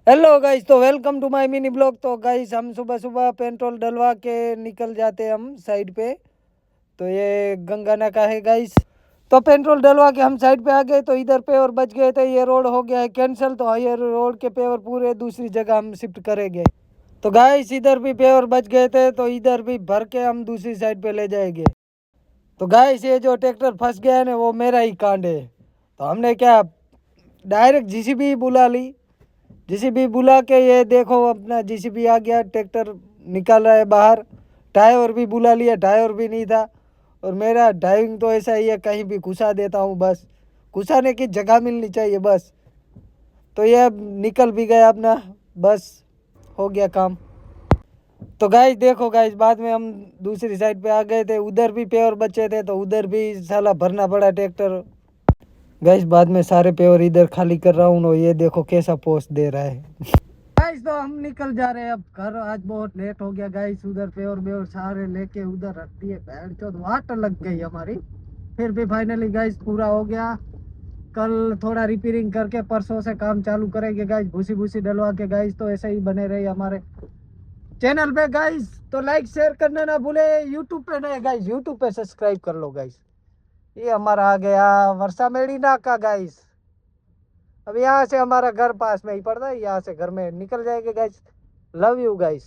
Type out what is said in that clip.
Hello guys, तो welcome to my mini blog. तो guys हम सुबह सुबह पेट्रोल डलवा के निकल जाते हैं हम साइड पे। तो ये गंगाना का है गाइस। तो पेट्रोल डलवा के हम साइड पे आ गए, तो इधर पेवर बच गए थे, ये रोड हो गया है कैंसिल। तो ये रोड के पेवर पूरे दूसरी जगह हम शिफ्ट करेंगे। तो गाइस इधर भी पेवर बच गए थे, तो इधर भी भर के हम दूसरी साइड पे ले जाएंगे। तो गाइस ये जो ट्रैक्टर फंस गया है ना, वो मेरा ही कांड है। तो हमने क्या डायरेक्ट जीसीबी बुला ली। जीसीबी बुला के ये देखो अपना जीसीबी आ गया, ट्रैक्टर निकाल रहा है बाहर। टायर भी बुला लिया, टायर भी नहीं था। और मेरा ड्राइविंग तो ऐसा ही है, कहीं भी घुसा देता हूँ, बस घुसाने की जगह मिलनी चाहिए बस। तो ये अब निकल भी गया अपना, बस हो गया काम। तो गाइस देखो गाइस, बाद में हम दूसरी साइड पे आ गए थे, उधर भी पेवर बचे थे, तो उधर भी साला भरना पड़ा ट्रैक्टर। गाइस बाद में सारे पेवर इधर खाली कर रहा हूँ, ये देखो कैसा पोस्ट दे रहा है। गाइस तो हम निकल जा रहे हैं अब घर, आज बहुत लेट हो गया गाइस। उधर पेवर बेवर सारे लेके उधर रख दिए, भैंड चोद वाट लग गई हमारी। फिर भी फाइनली गाइस पूरा हो गया। कल थोड़ा रिपेयरिंग करके परसों से काम चालू करेंगे गाइस, भूसी भूसी डलवा के गाइस। तो ऐसे ही बने रही हमारे चैनल पे गाइस। तो लाइक शेयर करना ना भूले। यूट्यूब पे नए गाइस, यूट्यूब पे सब्सक्राइब कर लो गाइस। ये हमारा आ गया वर्षा मेडिना का गाइस। अब यहाँ से हमारा घर पास में ही पड़ता है, यहाँ से घर में निकल जाएंगे गाइस। Love you guys.